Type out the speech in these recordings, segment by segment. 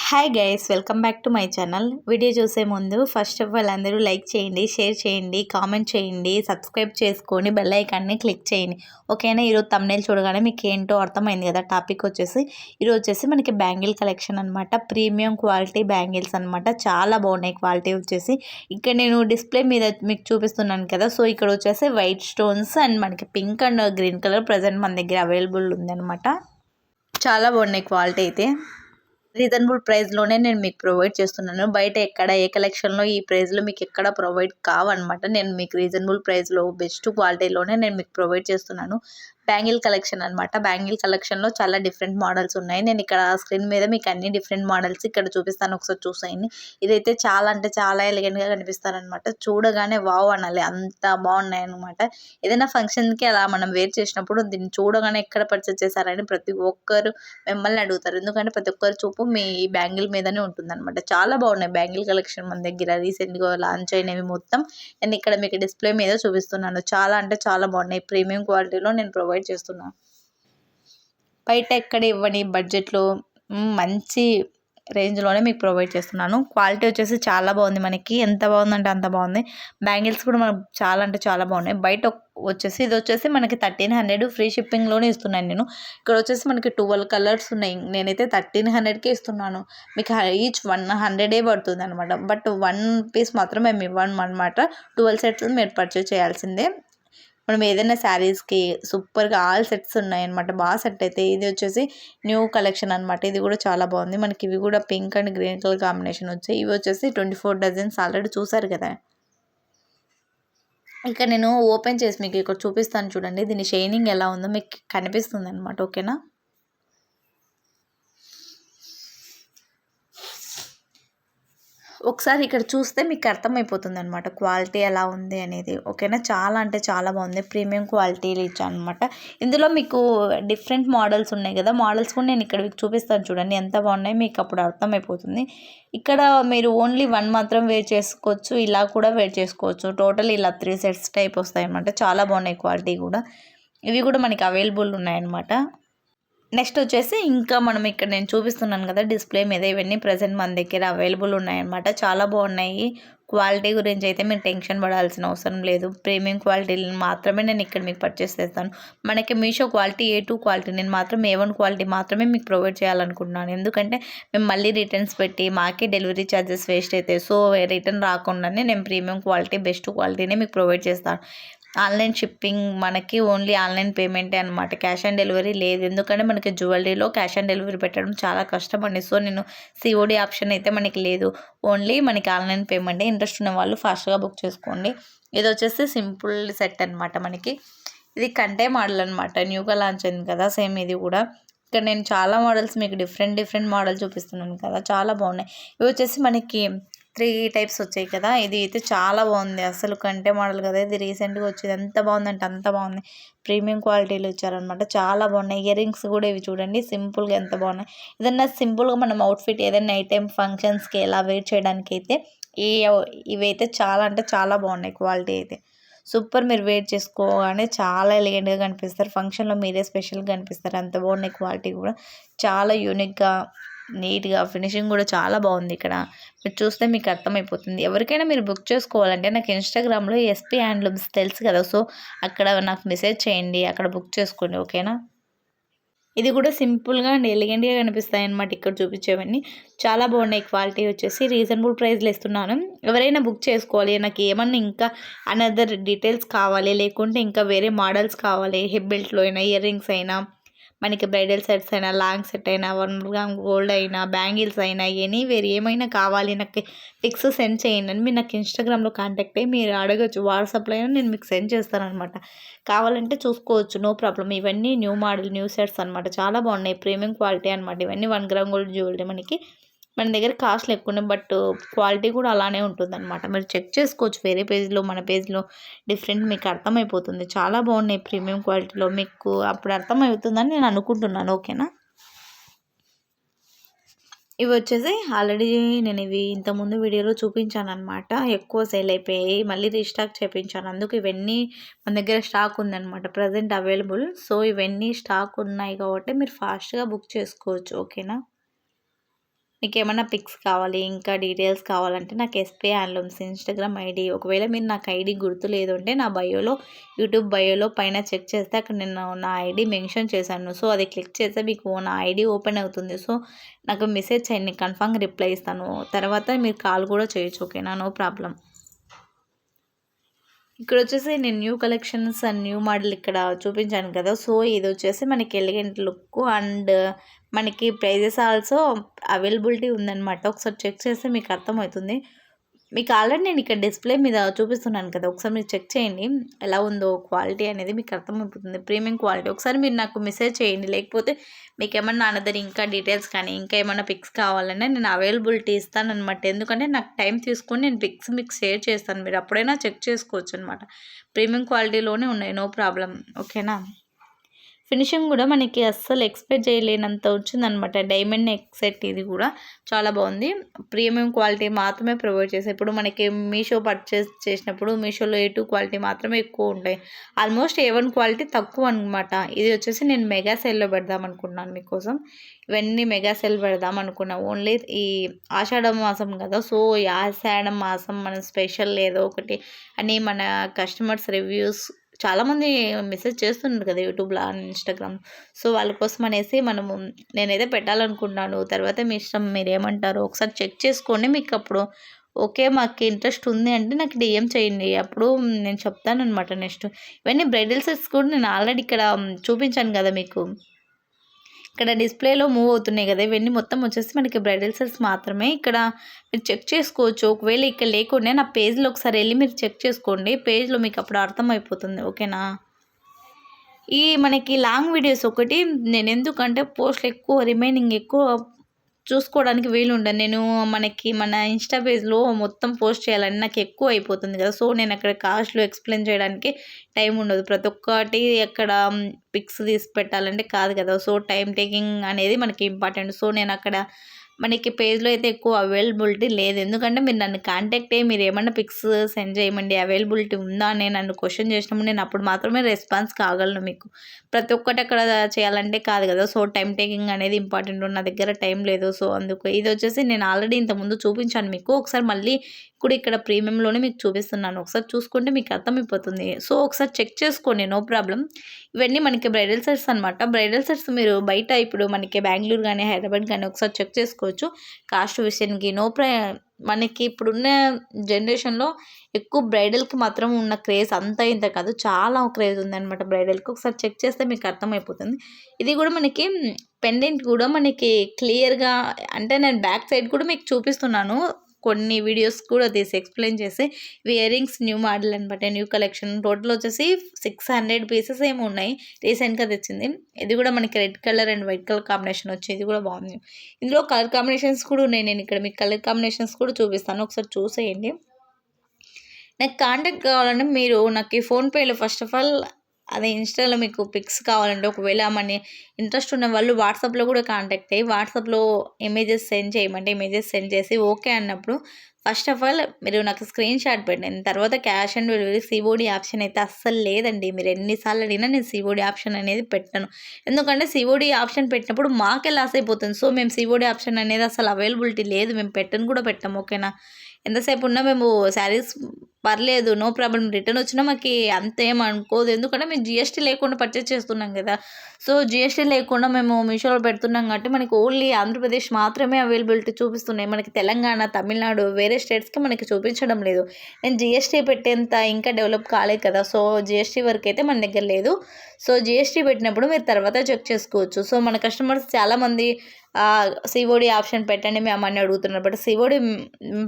Hi guys, welcome back to my channel. Video చూసే ముందు first of all అందరూ like చేయండి, షేర్ చేయండి, కామెంట్ చేయండి, సబ్స్క్రైబ్ చేసుకొని బెల్ ఐకాన్ని క్లిక్ చేయండి. ఓకేనా? ఈరోజు థంబ్నెయిల్ చూడగానే మీకు ఏంటో అర్థమైంది కదా. టాపిక్ ఈరోజు మనకి బ్యాంగిల్ కలెక్షన్ అనమాట. ప్రీమియం క్వాలిటీ బ్యాంగిల్స్ అనమాట. చాలా బాగున్నాయి క్వాలిటీ వచ్చేసి. ఇక్కడ నేను డిస్ప్లే మీద మీకు చూపిస్తున్నాను కదా. సో ఇక్కడ వచ్చేసి వైట్ స్టోన్స్ అండ్ మనకి pink and green colour present మన దగ్గర అవైలబుల్ ఉందన్నమాట. చాలా బాగున్నాయి క్వాలిటీ అయితే. రీజనబుల్ ప్రైస్లోనే నేను మీకు ప్రొవైడ్ చేస్తున్నాను. బయట ఎక్కడ ఏ కలెక్షన్లో ఈ ప్రైస్లో మీకు ఎక్కడ ప్రొవైడ్ కావన్నమాట. నేను మీకు రీజనబుల్ ప్రైస్లో బెస్ట్ క్వాలిటీలోనే నేను మీకు ప్రొవైడ్ చేస్తున్నాను. బ్యాంగిల్ కలెక్షన్ అనమాట. బ్యాంగిల్ కలెక్షన్లో చాలా డిఫరెంట్ మోడల్స్ ఉన్నాయి. నేను ఇక్కడ స్క్రీన్ మీద మీకు అన్ని డిఫరెంట్ మోడల్స్ ఇక్కడ చూపిస్తాను, ఒకసారి చూసేయండి. ఇదైతే చాలా అంటే చాలా ఎలిగెంట్గా కనిపిస్తారనమాట. చూడగానే వావ్ అనాలి, అంత బాగున్నాయి అనమాట. ఏదైనా ఫంక్షన్కి అలా మనం వేర్ చేసినప్పుడు దీన్ని చూడగానే ఎక్కడ పర్చేస్ చేశారని ప్రతి ఒక్కరు మిమ్మల్ని అడుగుతారు. ఎందుకంటే ప్రతి ఒక్కరు చూపు మీ బ్యాంగిల్ మీదనే ఉంటుందన్నమాట. చాలా బాగున్నాయి బ్యాంగిల్ కలెక్షన్ మన దగ్గర. రీసెంట్గా లాంచ్ అయినవి మొత్తం నేను ఇక్కడ మీకు డిస్ప్లే మీద చూపిస్తున్నాను. చాలా అంటే చాలా బాగున్నాయి. ప్రీమియం క్వాలిటీలో నేను ప్రొవైడ్ చేస్తున్నాను. బయట ఎక్కడ ఇవ్వని బడ్జెట్లో మంచి రేంజ్లోనే మీకు ప్రొవైడ్ చేస్తున్నాను. క్వాలిటీ వచ్చేసి చాలా బాగుంది. మనకి ఎంత బాగుందంటే అంత బాగుంది. బ్యాంగిల్స్ కూడా మనకు చాలా అంటే చాలా బాగున్నాయి. బయట ఇది వచ్చేసి మనకి 1300 ఫ్రీ షిప్పింగ్లోనే ఇస్తున్నాను నేను. ఇక్కడ వచ్చేసి మనకి 12 కలర్స్ ఉన్నాయి. నేనైతే 1300కే ఇస్తున్నాను. మీకు ఈచ్ 100 పడుతుంది అనమాట. బట్ 1 పీస్ మాత్రం మేము ఇవ్వము అనమాట. 12 సెట్స్ మీరు పర్చేస్ చేయాల్సిందే. మనం ఏదైనా శారీస్కి సూపర్గా ఆల్ సెట్స్ ఉన్నాయన్నమాట. బాగా సెట్ అయితే. ఇది వచ్చేసి న్యూ కలెక్షన్ అనమాట. ఇది కూడా చాలా బాగుంది. మనకి ఇవి కూడా pink and green colour combination వచ్చాయి. ఇవి వచ్చేసి 24 డజన్స్ ఆల్రెడీ చూసారు కదా. ఇక్కడ నేను ఓపెన్ చేసి మీకు ఇక్కడ చూపిస్తాను చూడండి. దీని షైనింగ్ ఎలా ఉందో మీకు కనిపిస్తుంది అనమాట. ఓకేనా? ఒకసారి ఇక్కడ చూస్తే మీకు అర్థమైపోతుంది అనమాట క్వాలిటీ ఎలా ఉంది అనేది. ఓకేనా? చాలా అంటే చాలా బాగుంది. ప్రీమియం క్వాలిటీలు ఇచ్చాను అనమాట. ఇందులో మీకు డిఫరెంట్ మోడల్స్ ఉన్నాయి కదా. మోడల్స్ కూడా నేను ఇక్కడ చూపిస్తాను చూడండి ఎంత బాగున్నాయి, మీకు అప్పుడు అర్థమైపోతుంది. ఇక్కడ మీరు ఓన్లీ 1 మాత్రం వేర్ చేసుకోవచ్చు, ఇలా కూడా వేర్ చేసుకోవచ్చు. టోటల్ ఇలా 3 సెట్స్ టైప్ వస్తాయి అనమాట. చాలా బాగున్నాయి క్వాలిటీ కూడా. ఇవి కూడా మనకి అవైలబుల్ ఉన్నాయన్నమాట. నెక్స్ట్ వచ్చేసి ఇంకా మనం ఇక్కడ నేను చూపిస్తున్నాను కదా డిస్ప్లే మీద, ఇవన్నీ ప్రజెంట్ మన దగ్గర అవైలబుల్ ఉన్నాయన్నమాట. చాలా బాగున్నాయి. క్వాలిటీ గురించి అయితే మీరు టెన్షన్ పడాల్సిన అవసరం లేదు. ప్రీమియం క్వాలిటీని మాత్రమే నేను ఇక్కడ మీకు పర్చేస్ చేస్తాను. మనకి మీషో క్వాలిటీ A2 క్వాలిటీ, నేను మాత్రం A1 క్వాలిటీ మాత్రమే మీకు ప్రొవైడ్ చేయాలనుకుంటున్నాను. ఎందుకంటే మేము మళ్ళీ రిటర్న్స్ పెట్టి మాకే డెలివరీ ఛార్జెస్ వేస్ట్ అవుతాయి. సో రిటర్న్ రాకుండానే నేను ప్రీమియం క్వాలిటీ బెస్ట్ క్వాలిటీనే మీకు ప్రొవైడ్ చేస్తాను. ఆన్లైన్ షిప్పింగ్ మనకి ఓన్లీ ఆన్లైన్ పేమెంటే అనమాట. క్యాష్ ఆన్ డెలివరీ లేదు. ఎందుకంటే మనకి జ్యువెలరీలో క్యాష్ ఆన్ డెలివరీ పెట్టడం చాలా కష్టం అండి. సో నేను COD ఆప్షన్ అయితే మనకి లేదు. ఓన్లీ మనకి ఆన్లైన్ పేమెంటే. ఇంట్రెస్ట్ ఉన్న వాళ్ళు ఫాస్ట్గా బుక్ చేసుకోండి. ఇది వచ్చేసి సింపుల్ సెట్ అనమాట. మనకి ఇది కంటే మోడల్ అనమాట. న్యూగా లాంచ్ అయింది కదా. సేమ్ ఇది కూడా. ఇక్కడ నేను చాలా మోడల్స్ మీకు డిఫరెంట్ మోడల్ చూపిస్తున్నాను కదా. చాలా బాగున్నాయి. ఇవి వచ్చేసి మనకి 3 టైప్స్ వచ్చాయి కదా. ఇది అయితే చాలా బాగుంది. అసలు కంటే మోడల్ కదా. ఇది రీసెంట్గా వచ్చేది. ఎంత బాగుందంటే అంత బాగుంది. ప్రీమియం క్వాలిటీలో ఇచ్చారనమాట. చాలా బాగున్నాయి. ఇయర్ రింగ్స్ కూడా ఇవి చూడండి సింపుల్గా ఎంత బాగున్నాయి. ఏదన్నా సింపుల్గా మనం అవుట్ఫిట్ ఏదైనా నైట్ టైం ఫంక్షన్స్కి ఎలా వేర్ చేయడానికి అయితే ఇవైతే చాలా అంటే చాలా బాగున్నాయి. క్వాలిటీ అయితే సూపర్. మీరు వేర్ చేసుకోగానే చాలా ఎలిగెంట్గా కనిపిస్తారు. ఫంక్షన్లో మీరే స్పెషల్గా కనిపిస్తారు. అంత బాగున్నాయి. క్వాలిటీ కూడా చాలా యూనిక్గా నీట్గా ఫినిషింగ్ కూడా చాలా బాగుంది. ఇక్కడ మీరు చూస్తే మీకు అర్థమైపోతుంది. ఎవరికైనా మీరు బుక్ చేసుకోవాలంటే నాకు ఇన్స్టాగ్రామ్లో SP హ్యాండ్లూమ్స్ తెలుసు కదా. సో అక్కడ నాకు మెసేజ్ చేయండి, అక్కడ బుక్ చేసుకోండి. ఓకేనా? ఇది కూడా సింపుల్గా అండ్ ఎలిగెంట్గా కనిపిస్తాయి అన్నమాట. ఇక్కడ చూపించేవన్నీ చాలా బాగున్నాయి. క్వాలిటీ వచ్చేసి రీజనబుల్ ప్రైస్లో ఇస్తున్నాను. ఎవరైనా బుక్ చేసుకోవాలి, నాకు ఏమన్నా ఇంకా అనదర్ డీటెయిల్స్ కావాలి, లేకుంటే ఇంకా వేరే మోడల్స్ కావాలి, హిప్ బెల్ట్లో అయినా, ఇయర్ రింగ్స్ అయినా, మనకి బ్రైడల్ సెట్స్ అయినా, లాంగ్ సెట్ అయినా, 1 గ్రామ్ గోల్డ్ అయినా, బ్యాంగిల్స్ అయినా, ఎనీవేర్ ఏమైనా కావాలి నాకు పిక్స్ సెండ్ చేయండి అని మీరు నాకు ఇన్స్టాగ్రామ్లో కాంటాక్ట్ అయ్యి మీరు అడగచ్చు. వాట్సాప్లో అయినా నేను మీకు సెండ్ చేస్తాను అనమాట. కావాలంటే చూసుకోవచ్చు, నో ప్రాబ్లం. ఇవన్నీ న్యూ మోడల్ న్యూ సెట్స్ అనమాట. చాలా బాగున్నాయి. ప్రీమియం క్వాలిటీ అనమాట. ఇవన్నీ 1 గ్రామ్ గోల్డ్ జ్యువెలరీ. మనకి మన దగ్గర కాస్ట్లు ఎక్కువ ఉన్నాయి, బట్ క్వాలిటీ కూడా అలానే ఉంటుందన్నమాట. మీరు చెక్ చేసుకోవచ్చు. వేరే పేజ్లో మన పేజ్లో డిఫరెంట్ మీకు అర్థమైపోతుంది. చాలా బాగున్నాయి ప్రీమియం క్వాలిటీలో. మీకు అప్పుడు అర్థమవుతుందని నేను అనుకుంటున్నాను. ఓకేనా? ఇవి వచ్చేసి ఆల్రెడీ నేను ఇవి ఇంతకుముందు వీడియోలో చూపించాను అనమాట. ఎక్కువ సేల్ అయిపోయాయి, మళ్ళీ రీస్టాక్ చేయించాను. అందుకు ఇవన్నీ మన దగ్గర స్టాక్ ఉందన్నమాట. Present available. సో ఇవన్నీ స్టాక్ ఉన్నాయి కాబట్టి మీరు ఫాస్ట్గా బుక్ చేసుకోవచ్చు. ఓకేనా? మీకేమన్నా పిక్స్ కావాలి, ఇంకా డీటెయిల్స్ కావాలంటే నాకు ఎస్‌పీ హ్యాండ్లూమ్స్ ఇన్‌స్టాగ్రామ్ ఐడీ ఒకవేళ మీరు నాకు ఐడీ గుర్తులేదు అంటే నా బయోలో యూట్యూబ్ బయోలో పైన చెక్ చేస్తే అక్కడ నేను నా ఐడీ మెన్షన్ చేశాను. సో, అది క్లిక్ చేస్తే మీకు నా ఐడీ ఓపెన్ అవుతుంది. సో, నాకు మెసేజ్ చేయండి కన్ఫర్మ్‌గా రిప్లై ఇస్తాను. తర్వాత మీరు కాల్ కూడా చేయొచ్చు. ఓకేనా? No problem. ఇక్కడొచ్చేసి నేను new collections and new model ఇక్కడ చూపించాను కదా! సో, ఇదొచ్చేసి మనకి ఎలిగెంట్ లుక్ అండ్ మనకి ప్రైజెస్ ఆల్సో అవైలబిలిటీ ఉందనమాట. ఒకసారి చెక్ చేస్తే మీకు అర్థమవుతుంది. మీకు ఆల్రెడీ నేను ఇక్కడ డిస్‌ప్లే మీద చూపిస్తున్నాను కదా! ఒకసారి మీరు చెక్ చేయండి. ఎలా ఉందో క్వాలిటీ అనేది మీకు అర్థమైపోతుంది. Premium quality. ఒకసారి మీరు నాకు మెసేజ్ చేయండి. లేకపోతే మీకేమన్నా అనదర్ ఇంకా డీటెయిల్స్ కానీ, ఇంకా ఏమన్నా పిక్స్ కావాలన్నా నేను అవైలబిలిటీ ఇస్తాననమాట. ఎందుకంటే నాకు టైం తీసుకొని నేను పిక్స్ మీకు షేర్ చేస్తాను. మీరు అప్పుడైనా చెక్ చేసుకోవచ్చనమాట. ప్రీమియం క్వాలిటీలోనే ఉన్నాయి. No problem. ఓకేనా? ఫినిషింగ్ కూడా మనకి అస్సలు ఎక్స్‌పెక్ట్ చేయలేనంత వచ్చిందనమాట. డైమండ్ నెక్ సెట్ ఇది కూడా చాలా బాగుంది. ప్రీమియం క్వాలిటీ మాత్రమే ప్రొవైడ్ చేశారు. ఇప్పుడు మనకి మీషో పర్చేస్ చేసినప్పుడు మీషోలో A2 క్వాలిటీ మాత్రమే ఎక్కువ ఉంటాయి. ఆల్మోస్ట్ A1 క్వాలిటీ తక్కువ అనమాట. ఇది వచ్చేసి నేను మెగా సేల్‌లో పెడదాం అనుకున్నాను మీకోసం. ఇవన్నీ మెగా సేల్ పెడదాం అనుకున్నా. ఓన్లీ ఈ ఆషాఢ మాసం కదా! సో, ఈ ఆషాఢ మాసం మనం స్పెషల్ ఏదో ఒకటి అని మన కస్టమర్స్ రివ్యూస్ చాలామంది మెసేజ్ చేస్తున్నారు కదా యూట్యూబ్‌లో అండ్ ఇన్‌స్టాగ్రామ్. సో, వాళ్ళ కోసం అనేసి నేనైతే పెట్టాలనుకున్నాను. తర్వాత మీ ఇష్టం మీరేమంటారో ఒకసారి చెక్ చేసుకోండి. మీకప్పుడు ఓకే. మాకు ఇంట్రెస్ట్ ఉంది అంటే నాకు డీఎం చేయండి. అప్పుడు నేను చెప్తాననమాట నెక్స్ట్. ఇవన్నీ బ్రైడల్ సెట్స్ కూడా నేను ఆల్రెడీ ఇక్కడ చూపించాను కదా మీకు. ఇక్కడ డిస్‌ప్లేలో మూవ్ అవుతున్నాయి కదా! ఇవన్నీ మొత్తం వచ్చేసి మనకి బ్రైడల్ సెట్స్ మాత్రమే. ఇక్కడ మీరు చెక్ చేసుకోవచ్చు. ఒకవేళ ఇక్కడ లేకుండా నా పేజ్‌లో ఒకసారి ఎళ్లి మీరు చెక్ చేసుకోండి. పేజ్‌లో మీకు అప్పుడు అర్థమైపోతుంది. ఓకేనా? ఈ మనకి లాంగ్ వీడియోస్ ఒకటి నేనెందుకంటే పోస్ట్‌లు ఎక్కువ రిమైనింగ్ ఎక్కువ చూసుకోవడానికి వీలుండదు. మన ఇన్‌స్టా పేజ్‌లో మొత్తం పోస్ట్ చేయాలని నాకు ఎక్కువ అయిపోతుంది కదా! సో, నేను అక్కడ కాస్ట్‌లో ఎక్స్‌ప్లెయిన్ చేయడానికి టైం ఉండదు. ప్రతి ఒక్కటి అక్కడ పిక్స్ తీసి పెట్టాలంటే కాదు కదా! సో, టైమ్ టేకింగ్ అనేది మనకి ఇంపార్టెంట్. సో, నేనక్కడ మనకి పేజ్‌లో అయితే ఎక్కువ అవైలబిలిటీ లేదు. ఎందుకంటే మీరు నన్ను కాంటాక్ట్ అయ్యి మీరేమన్నా పిక్స్ సెండ్ చేయమండి. అవైలబిలిటీ ఉందా అని నన్ను క్వెషన్ చేసినప్పుడు నేను అప్పుడు మాత్రమే రెస్పాన్స్ కాగలను మీకు. ప్రతి ఒక్కటి అక్కడ చేయాలంటే కాదు కదా! సో, టైమ్ టేకింగ్ అనేది ఇంపార్టెంట్. నా దగ్గర టైం లేదు. సో, అందుకు ఇదొచ్చేసి నేను ఆల్రెడీ ఇంతకుముందు చూపించాను మీకు. ఒకసారి మళ్ళీ కూడా ఇక్కడ ప్రీమియంలోనే మీకు చూపిస్తున్నాను. ఒకసారి చూసుకుంటే మీకు అర్థమైపోతుంది. సో, ఒకసారి చెక్ చేసుకోండి. No problem. ఇవన్నీ మనకి బ్రైడల్ సెట్స్ అనమాట. బ్రైడల్ సెట్స్ మీరు బయట ఇప్పుడు మనకి బెంగుళూరు గానీ, హైదరాబాద్ గానీ ఒకసారి చెక్ చేసుకోవచ్చు. కాస్ట్ విషయానికి మనకి ఇప్పుడున్న జనరేషన్‌లో ఎక్కువ బ్రైడల్‌కి మాత్రం ఉన్న క్రేజ్ అంతా ఇంత కాదు. చాలా క్రేజ్ ఉందనమాట బ్రైడల్‌కి. ఒకసారి చెక్ చేస్తే మీకు అర్థమైపోతుంది. ఇది కూడా మనకి పెండెంట్ కూడా మనకి క్లియర్‌గా అంటే నేను బ్యాక్ సైడ్ కూడా మీకు చూపిస్తున్నాను. కొన్ని వీడియోస్ కూడా తీసి ఎక్స్‌ప్లెయిన్ చేసి ఇయర్ రింగ్స్ న్యూ మోడల్ అనమాట. న్యూ కలెక్షన్ టోటల్ వచ్చేసి 600 పీసెస్ ఏమో ఉన్నాయి. రీసెంట్‌గా తెచ్చింది. ఇది కూడా మనకి red colour and white colour combination వచ్చి ఇది కూడా బాగుంది. ఇందులో కలర్ కాంబినేషన్స్ కూడా ఉన్నాయి. నేను ఇక్కడ మీకు కలర్ కాంబినేషన్స్ కూడా చూపిస్తాను. ఒకసారి చూసేయండి. నాకు కాంటాక్ట్ కావాలంటే మీరు నాకు ఈ ఫోన్‌పేలో ఫస్ట్ ఆఫ్ ఆల్ అదే ఇన్‌స్టాలో మీకు పిక్స్ కావాలంటే ఒకవేళ ఇంట్రెస్ట్ ఉన్న వాళ్ళు వాట్సాప్‌లో కూడా కాంటాక్ట్ అయ్యి వాట్సాప్‌లో ఇమేజెస్ సెండ్ చేయమంటే ఇమేజెస్ సెండ్ చేసి ఓకే అన్నప్పుడు ఫస్ట్ ఆఫ్ ఆల్ మీరు నాకు స్క్రీన్ షాట్ పెట్టండి. తర్వాత cash on delivery COD option అయితే అస్సలు లేదండి. మీరు ఎన్ని సార్లు అడిగినా నేను సీఓడీ ఆప్షన్ అనేది పెట్టను. ఎందుకంటే సీఓడీ ఆప్షన్ పెట్టినప్పుడు మాకే లాస్ అయిపోతుంది. సో, మేము సీఓడీ ఆప్షన్ అనేది అసలు అవైలబిలిటీ లేదు. మేము పెట్టను కూడా పెట్టము. ఓకేనా? ఎంతసేపు ఉన్నా మేము శారీస్ పర్లేదు. No problem. రిటర్న్ వచ్చినా మాకి అంతేం అనుకోదు. ఎందుకంటే మేము జీఎస్టీ లేకుండా పర్చేస్ చేస్తున్నాం కదా! సో, జీఎస్టీ లేకుండా మేము మీషోలో పెడుతున్నాం కాబట్టి మనకి ఓన్లీ ఆంధ్రప్రదేశ్ మాత్రమే అవైలబిలిటీ చూపిస్తున్నాయి. మనకి తెలంగాణ, తమిళనాడు వేరే స్టేట్స్‌కి మనకి చూపించడం లేదు. నేను జీఎస్టీ పెట్టేంత ఇంకా డెవలప్ కాలేదు కదా! సో, జీఎస్టీ వరకైతే మన దగ్గర లేదు. సో, జీఎస్టీ పెట్టినప్పుడు మీరు తర్వాత చెక్ చేసుకోవచ్చు. సో, మన కస్టమర్స్ చాలామంది సీఓడీ ఆప్షన్ పెట్టండి మ్యామ్ అని అడుగుతున్నారు. బట్ సీఓడీ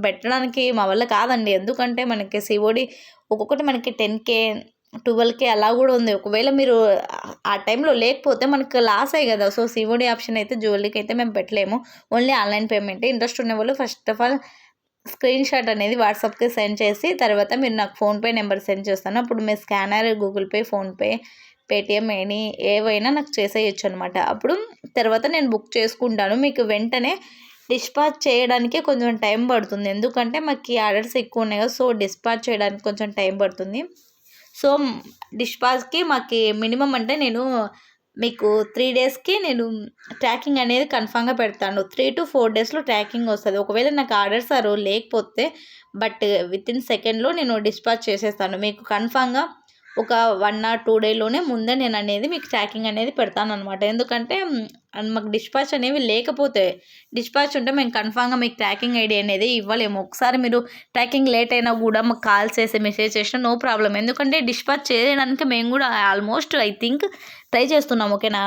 పెట్టడానికి మా వల్ల కాదండి. ఎందుకంటే మనకి సీఓడీ ఒక్కొక్కటి మనకి 10,000, 12,000 అలా కూడా ఉంది. ఒకవేళ మీరు ఆ టైంలో లేకపోతే మనకు లాసే కదా! సో, సీఓడీ ఆప్షన్ అయితే జ్యువెలరీకి అయితే మేము పెట్టలేము. ఓన్లీ ఆన్‌లైన్ పేమెంటే. ఇంట్రెస్ట్ ఉన్నవాళ్ళు first of all screen shot అనేది వాట్సాప్‌కి సెండ్ చేసి తర్వాత మీరు నాకు ఫోన్‌పే నెంబర్ సెండ్ చేస్తాను. అప్పుడు మీ scanner, Google pay, PhonePe, Paytm ఏవైనా నాకు చేసేయొచ్చు అనమాట. అప్పుడు తర్వాత నేను బుక్ చేసుకుంటాను. మీకు వెంటనే డిస్పాచ్ చేయడానికే కొంచెం టైం పడుతుంది. ఎందుకంటే మాకు ఈ ఆర్డర్స్ ఎక్కువ ఉన్నాయి కదా! సో, డిస్పాచ్ చేయడానికి కొంచెం టైం పడుతుంది. సో, డిస్పాచ్‌కి మాకి మినిమమ్ అంటే నేను మీకు 3 డేస్‌కి నేను ట్రాకింగ్ అనేది కన్ఫర్మ్‌గా పెడతాను. 3 to 4 డేస్‌లో ట్రాకింగ్ వస్తది. ఒకవేళ నాకు ఆర్డర్స్ ఆ రోజు లేకపోతే వితిన్ సెకండ్‌లో నేను డిస్పాచ్ చేసేస్తాను. మీకు కన్ఫర్మ్‌గా ఒక 1 or 2 డేలోనే ముందే నేననేది మీకు ట్రాకింగ్ అనేది పెడతాననమాట. ఎందుకంటే మాకు డిస్పాచ్ అనేవి లేకపోతే డిస్పాచ్ ఉంటే మేము కన్ఫర్మ్‌గా మీకు ట్రాకింగ్ ఐడీ అనేది ఇవ్వలేము. ఒకసారి మీరు ట్రాకింగ్ లేట్ అయినా గూడా మాకు కాల్ చేసి, మెసేజ్ చేసినా నో ప్రాబ్లమ్. ఎందుకంటే డిస్పాచ్ చేయడానికి మేము గూడా ఆల్మోస్ట్ ఐ థింక్ ట్రై చేస్తున్నాం. ఓకేనా?